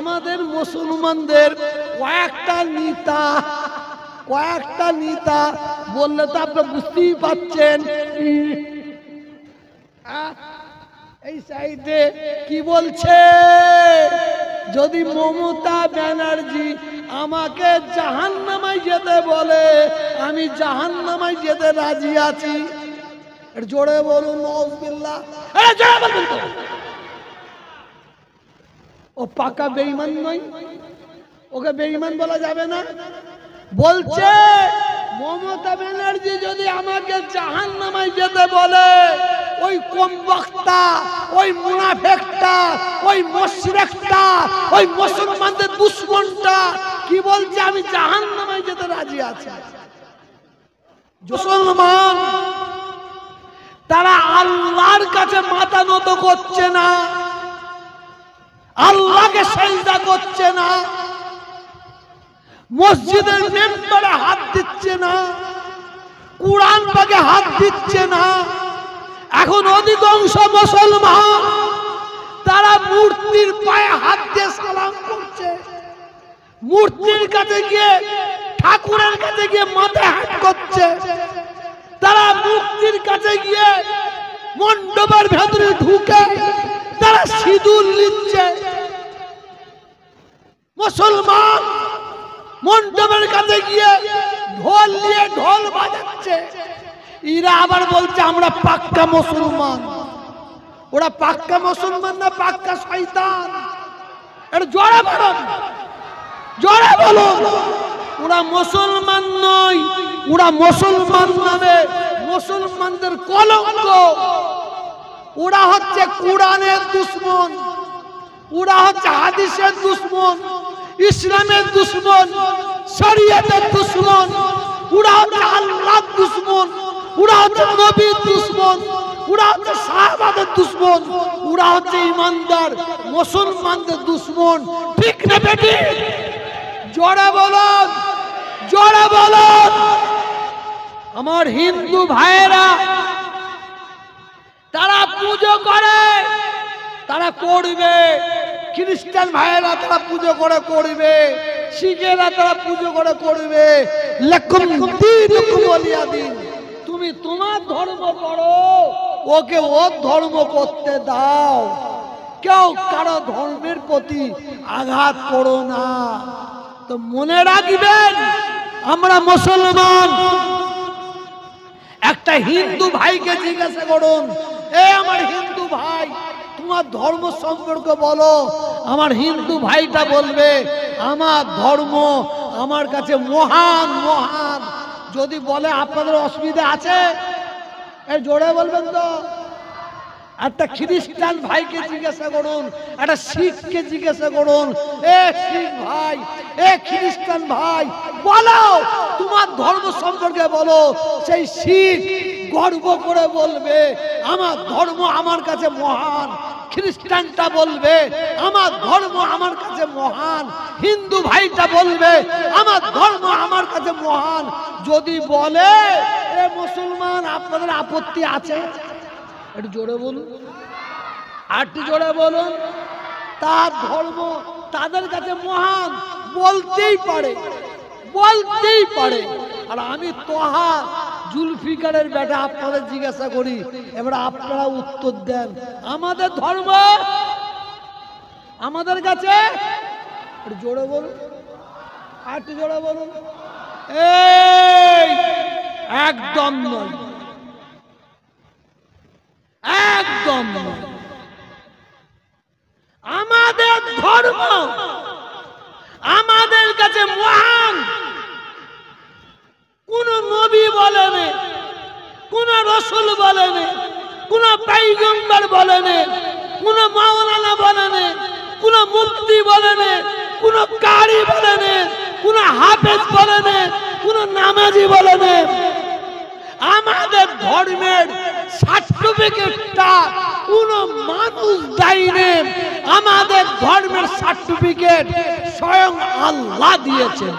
আমাদের মুসলমানদের কয়েকটা নেতা বললে তো আপনি বুঝতেই পাচ্ছেন। এই সাইডে কি বলছে, যদি মমতা ব্যানার্জি আমাকে জাহান্নামায় যেতে বলে আমি জাহান্নামায় যেতে রাজি আছি। জোরে বলুন নাউজুবিল্লাহ। জোরে বলুন তো। ও পাকা বেঈমান নয়, ওকে বেঈমান বলা যাবে না। বলছে মমতা ব্যানার্জি যদি আমাকে জাহান্নামায় যেতে বলে, ওই কমবক্তা, ওই মুনাফিকটা, ওই মুশরিকটা, ওই মুসলমানদের দুশমনটা কি বলছে, আমি জাহান্নামায় যেতে রাজি আছি। মুসলমান তারা আল্লাহর কাছে মাথা নত করছে না, আল্লাহকে সিজদা করছে না, মসজিদের মেম্বারে হাত দিচ্ছে না, কুরআন পাকে হাত দিচ্ছে না। এখন অধিকাংশ মুসলমান তারা মূর্তির পায়ে হাত দিয়ে সালাম করছে, মূর্তির কাছে গিয়ে, ঠাকুরের কাছে গিয়ে মাথায় হাত করছে, তারা মূর্তির কাছে গিয়ে মণ্ডপের ভেতরে ঢুকে তারা সিঁদুর নিচ্ছে। মুসলমান মণ্ডপের কাছে গিয়ে ঢোল নিয়ে ঢোল বাজাচ্ছে। এরা আবার বলছে আমরা পাক্কা মুসলমান। ওরা পাক্কা মুসলমান না পাক্কা শয়তান? এটা জোরে বলুন, জোরে বলুন। ওরা মুসলমান নয়, ওরা মুসলমান নামে মুসলমানদের কলঙ্ক। ওরা হচ্ছে কুরআনের দুশমন, ওরা হচ্ছে হাদিসের দুশমন, ইসলামের দুশমন, শরীয়তের দুশমন, ওরা হচ্ছে আল্লাহর দুশমন, ওরা হচ্ছে নবীর দুশমন, ওরা হচ্ছে সাহাবাদের দুশমন, ওরা হচ্ছে ইমানদার মুসলমানদের দুশমন। ঠিক না বেটি? জোরে বলুন, জোরে বলুন। আমার হিন্দু ভাইয়েরা তারা পুজো করে, তারা করবে। খ্রিস্টান ভাইয়েরা তারা পুজো করে করবে, শিখেরা তারা পুজো করে করবে। লাকুম দীনুকুম ওয়ালিয়া দীন। তুমি তোমার ধর্ম করো, ওকে ওর ধর্ম করতে দাও। কেউ কারো ধর্মের প্রতি আঘাত করো না। তো মনে রাখবেন আমরা মুসলমান। একটা হিন্দু ভাইকে জিজ্ঞাসা করুন, এ আমার হিন্দু ভাই তোমার ধর্ম সম্পর্কে বলো। আমার হিন্দু ভাইটা বলবে আমার ধর্ম আমার কাছে মহান মহান। যদি বলে আপনাদের অসুবিধা আছে, এর জোরে বলবেন তো। একটা খ্রিস্টান ভাইকে জিজ্ঞাসা করুন, একটা শিখকে জিজ্ঞাসা করুন, এ শিখ ভাই, এ খ্রিস্টান ভাই বলো তোমার ধর্ম সম্পর্কে বলো। সেই শিখ গর্ব করে বলবে আমার ধর্ম আমার কাছে মহান। খ্রিস্টানটা বলবে আমার ধর্ম আমার কাছে মহান। হিন্দু ভাইটা বলবে আমার ধর্ম আমার কাছে মহান। যদি বলে এ মুসলমান আপনাদের আপত্তি আছে, একটু জোরে বলুন, আর একটু জোরে বলুন। তার ধর্ম তাদের কাছে মহান বলতেই পারে, বলতেই পারে। আর আমি তোহা জুলফিকারের বেটা আপনাদের জিজ্ঞাসা করি, এবার আপনারা উত্তর দেন। আমাদের ধর্ম আমাদের কাছে, জোরে বলুন, আর একটু জোরে বলুন। এই একদম নয়, একদম নয়। আমাদের ধর্ম আমাদের কাছে মহান। কোন নবী বলেনি, কোন রাসূল বলেনি, কোন পয়গম্বর বলেনি, কোন মাওলানা বলেনি, কোন মুফতি বলেনি, কোন কারি বলেনি, কোন হাফেজ বলেনি, কোন নামাজি বলেনি। আমাদের ধর্মের সার্টিফিকেটটা কোন মানুষ দেয়নি। আমাদের ধর্মের সার্টিফিকেট স্বয়ং আল্লাহ দিয়েছেন।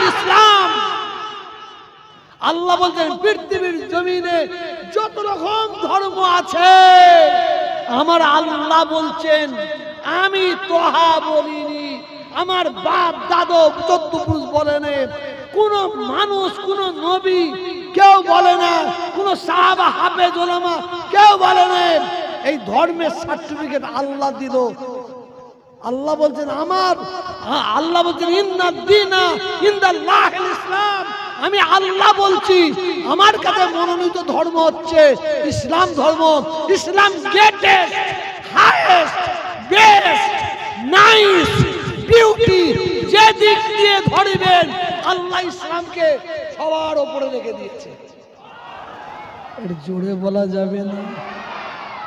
ইসলাম। আল্লাহ বলছেন পৃথিবীর জমিনে যত রকম ধর্ম আছে আমার আল্লাহ বলছেন আমি তোহা বলিনি, আমার বাপ দাদা চতুর্পুরুষ বলেন, কোন মানুষ কোন নবী কেউ বলে না, কোন সাহাবা হাফেজ উলামা কেউ বলে না। এই ধর্মের সার্টিফিকেট আল্লাহ দিল। আল্লাহ বলছেন আল্লাহ বলছেন ইন্নাদ-দীনা ইনদাল্লাহিল ইসলাম। আমি আল্লাহ বলছি আমার কাছে মনোনীত ধর্ম হচ্ছে ইসলাম ধর্ম। ইসলাম greatest, highest, best, nice, beauty, যে দিক দিয়ে ধরবেন আল্লাহ ইসলামকে সবার উপরে রেখে দিয়েছে। এটা জোরে বলা যাবে না,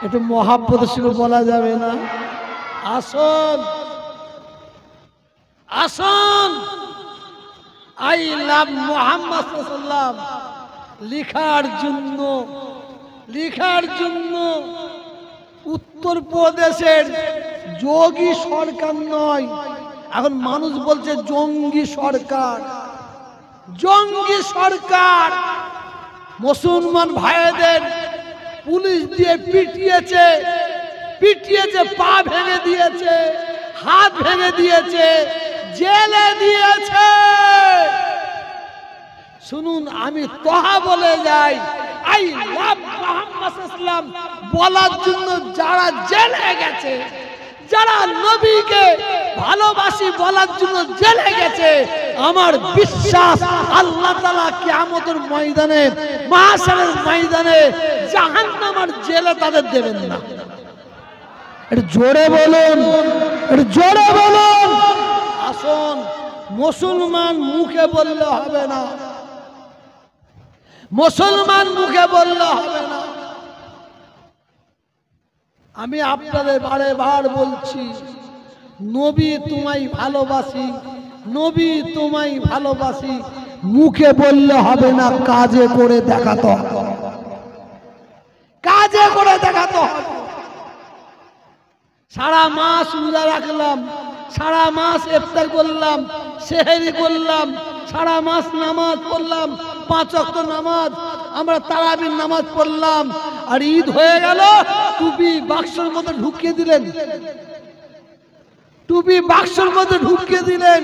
এটা মহাব্বতের সঙ্গে বলা যাবে না। আসুন আসুন, আই লাভ মুহাম্মদ সাল্লাল্লাহু লিখার জন্য উত্তরপ্রদেশের যোগী সরকার নয়, এখন মানুষ বলছে জঙ্গি সরকার। মুসলমান ভাইদের পুলিশ দিয়ে পিটিয়েছে, পা ভেঙে দিয়েছে, হাত ভেঙে দিয়েছে, জেলে দিয়েছে। শুনুন, আমি তোহা বলে যাই, আই লাভ মুহাম্মদ সাল্লাল্লাহু বলার জন্য যারা জেলে গেছে, যারা নবীকে ভালোবাসি বলার জন্য জেলে গেছে, আমার বিশ্বাস আল্লাহ তাআলা কিয়ামতের ময়দানে, মাহশারের ময়দানে জাহান্নামের জেলে তাদের দেবেন না। এটা জোরে বলুন। আসুন, মুসলমান মুখে বললে হবে না, আমি আপনাদের বারবার বলছি, নবী তোমায় ভালোবাসি, মুখে বললে হবে না, কাজে করে দেখাতে হবে। সারা মাস রোজা রাখলাম, সারা মাস ইফতার করলাম, সেহরি করলাম, সারা মাস নামাজ পড়লাম, 5 ওয়াক্ত নামাজ, আমরা তারাবির নামাজ পড়লাম, আর ঈদ হয়ে গেল, টুপি বাক্সের মধ্যে ঢুকিয়ে দিলেন।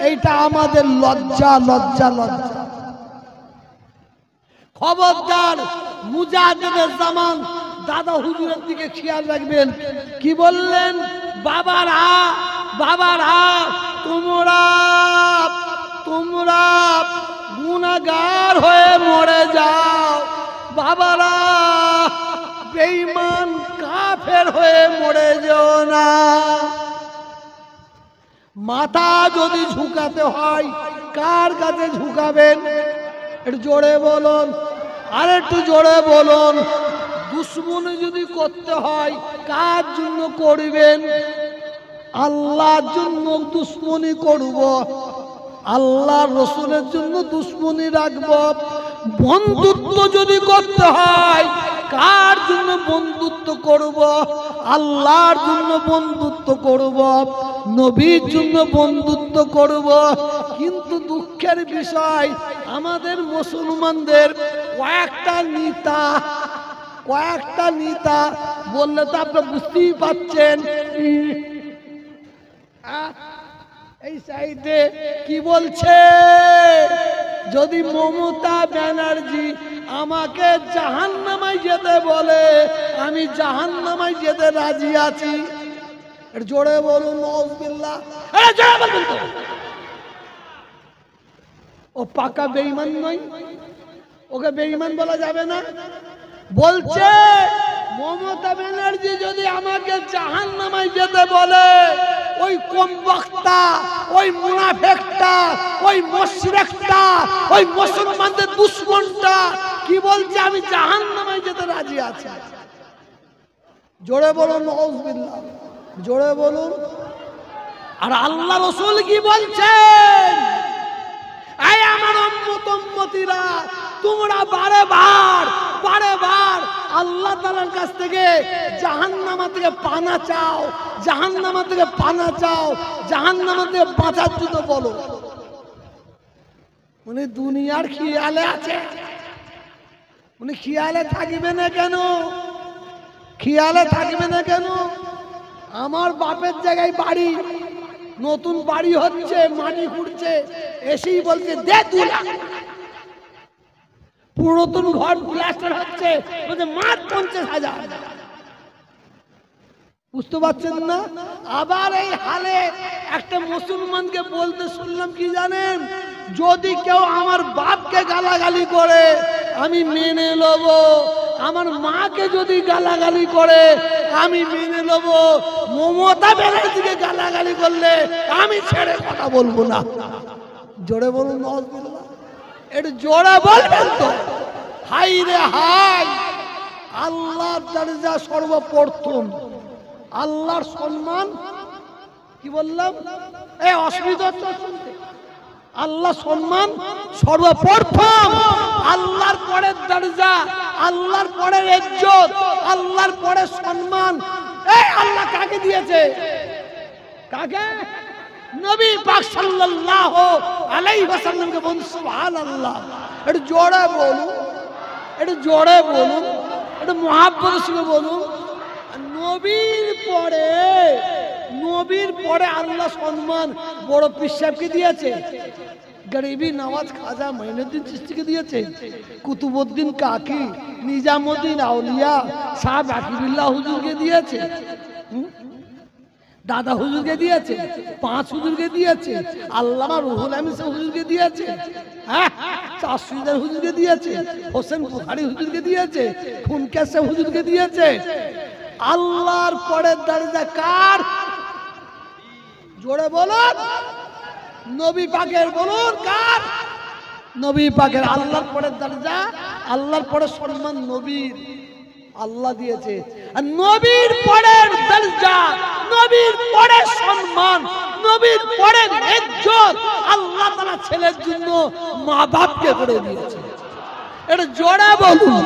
এইটা আমাদের লজ্জা। খবরদার, মুজাহিদের জামান দাদা হুজুরের দিকে খেয়াল রাখবেন। কি বললেন? বাবারা তোমরা গুনাহগার হয়ে মরে যাও, বাবারা বেঈমান কাফের হয়ে মরে যেও না। মাথা যদি ঝুঁকাতে হয় কার কাছে ঝুঁকাবেন? একটু জোরে বলুন, আর একটু জোরে বলুন। দুশ্মনী যদি করতে হয় কার জন্য করবেন? আল্লাহর জন্য দুশ্মনী করব, আল্লাহ রসুলের জন্য দুশ্মনী রাখব। বন্ধুত্ব যদি করতে হয় কার জন্য বন্ধুত্ব করব? আল্লাহর জন্য বন্ধুত্ব করব, নবীর জন্য বন্ধুত্ব করব। কিন্তু দুঃখের বিষয়, আমাদের মুসলমানদের কয়েকটা নেতা বললে তো আপনারা বুঝতেই পাচ্ছেন। এই সাইডে কি বলছে? যদি মমতা ব্যানার্জি আমাকে জাহান্নামায় যেতে বলে, আমি জাহান্নামায় যেতে রাজি আছি। জোরে বলুন নাউযুবিল্লাহ। জোরে বলুন তো। ও পাকা বেঈমান নয়, ওকে বেঈমান বলা যাবে না। বলছে মমতা ব্যানার্জি যদি আমাকে জাহান্নামায় যেতে বলে, ওই কমবক্তা, ওই মুনাফিকটা, ওই মুশরিকটা, ওই মুসলমানদের দুশমনটা কি বলছে? আমি জাহান্নামায় যেতে রাজি আছি। জোরে বলুন নাউযুবিল্লাহ, জোরে বলুন। আর আল্লাহ রাসূল কি বলছেন? এই আমার উম্মতিরা, তোমরা বারে বার আল্লাহ তাআলার কাছ থেকে জাহান্নামা থেকে পানা চাও, জাহান্নামা থেকে পানা চাও, জাহান্নামা থেকে বাঁচার জন্য বলো। মানে দুনিয়ার খেয়ালে আছে, উনি খেয়ালে থাকবে না কেন? খেয়ালে থাকবে না কেন? আমার বাপের জায়গায় বাড়ি, নতুন বাড়ি হচ্ছে, মাটি খুঁড়ছে, এসেই বলছে দে 2 লাখ। পুরাতন ঘর প্লাস্টার হচ্ছে, বলছে মাত্র 50,000। বুঝতে পারছেন না? আবার এই হালে একটা মুসলমানকে বলতে শুনলাম কি জানেন, যদি কেউ আমার বাপকে গালাগালি করে আমি মেনে নেব, আমার মাকে যদি গালাগালি করে আমি মেনে নেব, মমতা ব্যানার্জিকে গালাগালি করলে আমি ছেড়ে কথা বলবো না। জোরে বলুন নাউজুবিল্লাহ। একটু জোরে বলবেন তো? হাই রে হাই, আল্লাহর দরজা সর্বপ্রথম, আল্লাহর সম্মান। কি বললাম? এই অসুবিধা হচ্ছে শুনতে? আল্লাহ সম্মান সর্বপ্রথম, আল্লাহর পরে দরজা, আল্লাহর পরে ইজ্জত, আল্লাহর পরে সম্মান। এই আল্লাহ কাকে দিয়েছে? কাকে? নবী পাক সাল্লাল্লাহু আলাইহি ওয়াসাল্লামকে বলুন সুবহানাল্লাহ। একটু জোরে বলুন, একটু জোরে বলুন, একটু মুহাব্বতের সঙ্গে বলুন। নবীর পরে আল্লাহ সম্মান বড় পীর সাহেবকে দিয়েছে, গরিবি নওয়াজ খাজা মঈনুদ্দিন চিশতিকে দিয়েছে, কুতুবউদ্দিন কাকি, নিজামুদ্দিন আউলিয়া শাহ বাকিরুল্লাহ হুজুরকে দিয়েছে, দাদা হুজুরকে দিয়েছে, 5 হুজুরকে দিয়েছে, আল্লামা রুহুল আমিন হুজুরকে দিয়েছে, হ্যাঁ, চাষিদার হুজুরকে দিয়েছে, হোসেন বুখারী হুজুরকে দিয়েছে, ফুনকেশে হুজুরকে দিয়েছে। আল্লাহর পরে দরজা কার? জোরে বলুন। নবী পাকের। বলুন কার? নবী পাকের। আল্লাহর পরে দরজা, আল্লাহর পরে সম্মান নবীর, আল্লাহ দিয়েছে। আর নবীর পরে দরজা, নবীর পরে সম্মান, নবীর পরে ইজ্জত আল্লাহ তাআলা ছেলের জন্য মা বাপকে করে দিয়েছে। এটা জোরে বলুন,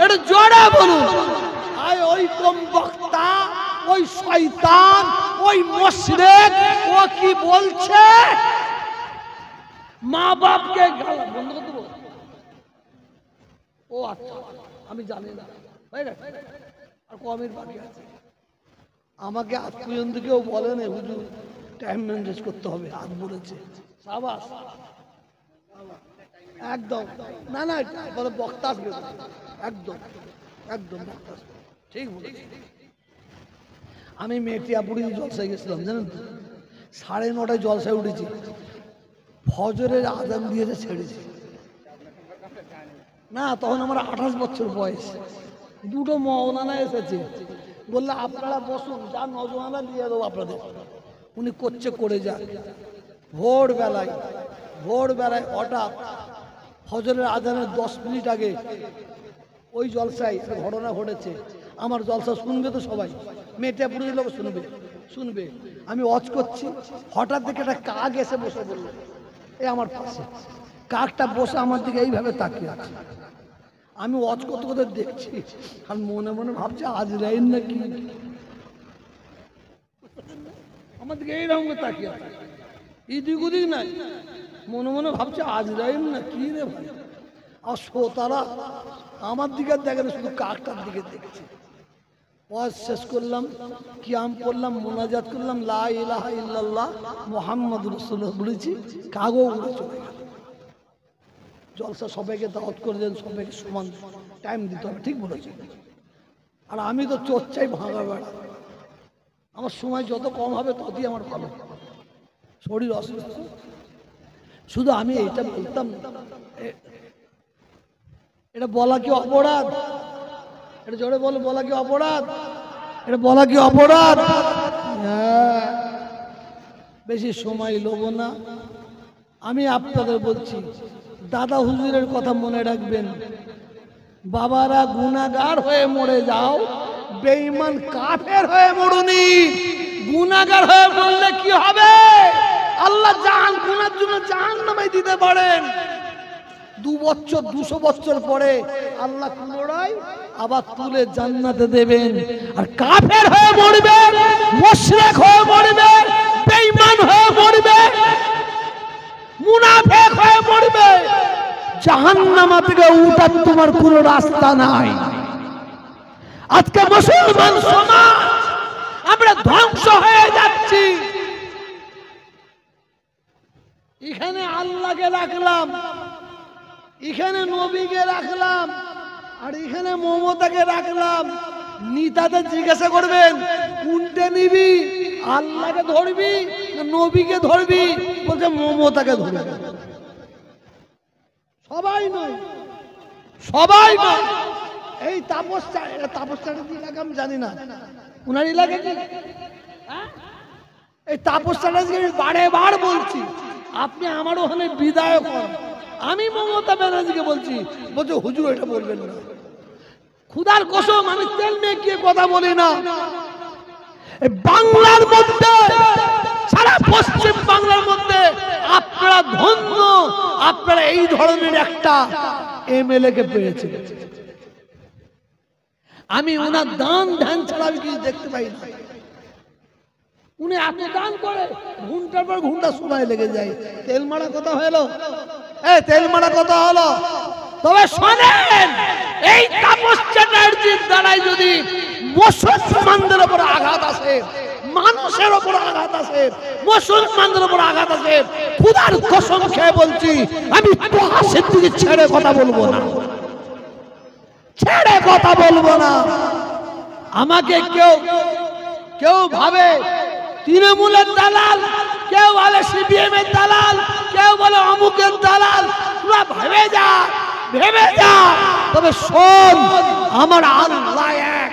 এটা জোরে বলুন। আয় ওই কম বক্তা, ওই শয়তান, ওই মুশরিক, ও কি বলছে? মা বাপকে গাল বন্ধ করতে বল। ও আচ্ছা, আমি জানি না। আর কমের বাকি আছে। আমাকে আজ পর্যন্ত কেউ বলে না হুজুর টাইম ম্যানেজ করতে হবে, আজ বলেছে। সাবাস, একদম। না না, বলে বক্তা আসবে, একদম একদম বক্তা আসবে, ঠিক বলেছে। আমি মেটিয়াপুরি জলসায় গেছিলাম, জানেন তো? 9:30 জলসায় উঠেছি, ফজরের আজান দিয়েছে, ছেড়েছি। না, তখন আমার 28 বছর বয়স। 2টো মওলানা এসেছে, বললে আপনারা বসুন, যা নজওয়ানা নিয়ে দেবো আপনাদের। উনি করছে করে যাক। ভোরবেলায় হঠাৎ ফজরের আজানের 10 মিনিট আগে ওই জলসায় ঘটনা ঘটেছে। আমার জলসা শুনবে তো সবাই, মেটিয়াপুরের লোক শুনবে। আমি ওয়াজ করছি, হঠাৎ দেখে একটা কাক এসে বসে বলল এই আমার পাশে। কাকটা বসে আমার দিকে এইভাবে তাকিয়ে আছে। আমি ওয়াজ করতে করতে দেখছি, আর মনে মনে ভাবছি আজরাইল না কি, আমার দিকে এইরকম তাকিয়ে আছে, এদিক ওদিক নাই। মনে মনে ভাবছি আজরাইল না কি রে ভাই। আর শ্রোতারা আমার দিকে দেখে না, শুধু কাকটার দিকে দেখছে। ওয়াজ শেষ করলাম, কিয়াম করলাম, মোনাজাত করলাম, লা ইলাহা ইল্লাল্লাহ মুহাম্মাদুর রাসূলুল্লাহ বলেছি, কাগও উড়ে চলে গেল। জলসা সবাইকে দাওয়াত করে দেন, সবাইকে সমান টাইম দিতে হবে, ঠিক বলেছি। আর আমি তো চর্চাই ভাঙা বেড়া, আমার সময় যত কম হবে ততই আমার ভালো, শরীর অসুস্থ। শুধু আমি এইটা বলতাম, এটা বলা কি অপরাধ? এটা জোরে বলে, বলা কি অপরাধ? এটা বলা কি অপরাধ? হ্যাঁ, বেশি সময় লব না। আমি আপনাদের বলছি, দাদা হুজুরের কথা মনে রাখবেন। বাবারা গুনাহগার হয়ে মরে যাও, বেঈমান কাফের হয়ে মরুনি। গুনাহগার হয়ে মরলে কি হবে? আল্লাহ গুনার জন্য জাহান্নামে দিতে পারেন। 2 বছর 200 বছর পরে আল্লাহ পুনরায় আবার তুলে জান্নাতে দেবেন। আর কাফের হয়ে মরবে, মুশরিক হয়ে মরবে, বেঈমান হয়ে মরবে, মুনাফিক হয়ে মরবে, জাহান্নামা থেকে উঠার তোমার কোনো রাস্তা নাই। আজকে মুসলমান সমাজ আমরা ধ্বংস হয়ে যাচ্ছি। এখানে আল্লাহকে রাখলাম, এখানে নবীকে রাখলাম, আর এখানে মমতাকে রাখলাম। নেতাদের জিজ্ঞাসা করবেন কোনটা নিবি, আল্লাহকে ধরবি না নবীকে ধরবি? বলছে মমতাকে ধরবি। সবাই নয়, সবাই নয়। এই তাপস চ্যাটার্জি এলাকা আমি জানি না, উনার এলাকা কি? এই তাপস চ্যাটার্জি আমি বারে বার বলছি, আপনি আমার ওখানে বিদায় করেন। আমি মমতা ব্যানার্জিকে বলছি, বলছে হুজুর এটা বলবেন না। খুদার কসম আমি তেল মেখে কথা বলি না। বাংলার মধ্যে, সারা পশ্চিম বাংলার মধ্যে আপনারা ধন্য, আপনারা এই ধরনের একটা এমএলএ কে পেয়েছেন। আমি ওনার দান ধ্যান ছাড়া আমি কিছু দেখতে পাই না। উনি এত দান করে, ঘন্টার পর ঘন্টা সময় লেগে যায়। তেল মারা কথা হলো, তেল মারা কথা হলো। তবে শোনেন, এই তাপস চ্যাটার্জির দ্বারাই যদি মুসলমানদের উপর আঘাত আসে, মানুষের উপর আঘাত আসে, মুসলমানদের উপর আঘাত আসে, খুদার কসম খেয়ে বলছি আমি তোহা সিদ্দিকী ছেড়ে কথা বলবো না, ছেড়ে কথা বলবো না। আমাকে কেউ ভাবে তৃণমূলের দালাল, কেউ বলে সিপিএম এর দালাল, কেউ বলে অমুকের দালাল। তোরা ভেবে যা, ভেবে যা। তবে শোন, আমার আল্লাহ এক,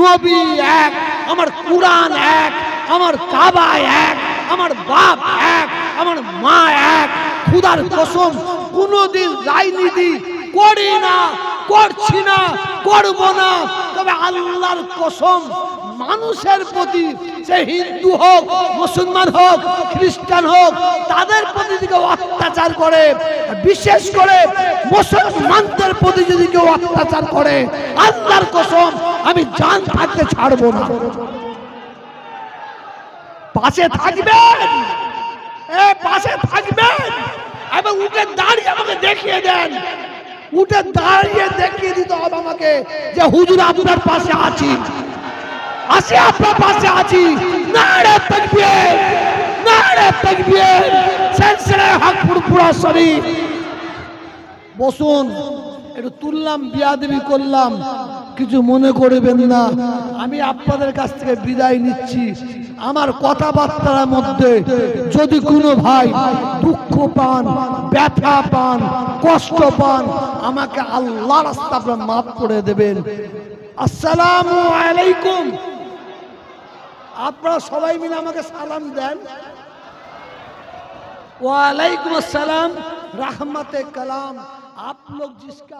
নবী এক, আমার কুরআন এক, আমার কাবা এক, আমার বাপ এক, আমার মা এক। খুদার কসম কোনদিন রাজনীতি করি না, করছি না, করব না। তবে আল্লাহর কসম মানুষের প্রতি, সে হিন্দু হোক, মুসলমান হোক, খ্রিস্টান হোক, তাদের প্রতি যদি কেউ অত্যাচার করে, বিশেষ করে মুসলমানদের প্রতি যদি কেউ অত্যাচার করে, আল্লাহর কসম আমি জান থাকতে ছাড়বো না। পাশে থাকবেন, পাশে থাকবেন এবং উঠে দাঁড়িয়ে আমাকে দেখিয়ে দেন, উঠে দাঁড়িয়ে দেখিয়ে দিতে হবে আমাকে যে হুজুর আপনার পাশে আছি, আসি আপনার পাশে আছি। নারে তাকবীর, নারে তাকবীর, সিলসিলা হক ফুরফুরা শরীফ। বসুন, একটু তুললাম, বিয়াদবি করলাম, কিছু মনে করবেন না। আমি আপনাদের কাছ থেকে বিদায় নিচ্ছি। আমার কথাবার্তার মধ্যে যদি কোনো ভাই দুঃখ পান, ব্যথা পান, কষ্ট পান, আমাকে আল্লাহর রাস্তায় আপনারা মাফ করে দেবেন। আসসালামু আলাইকুম। আপনারা সবাই মিলে আমাকে সালাম দেন। ওয়ালাইকুম আসসালাম, रहमत कलाम। आप लोग जिसका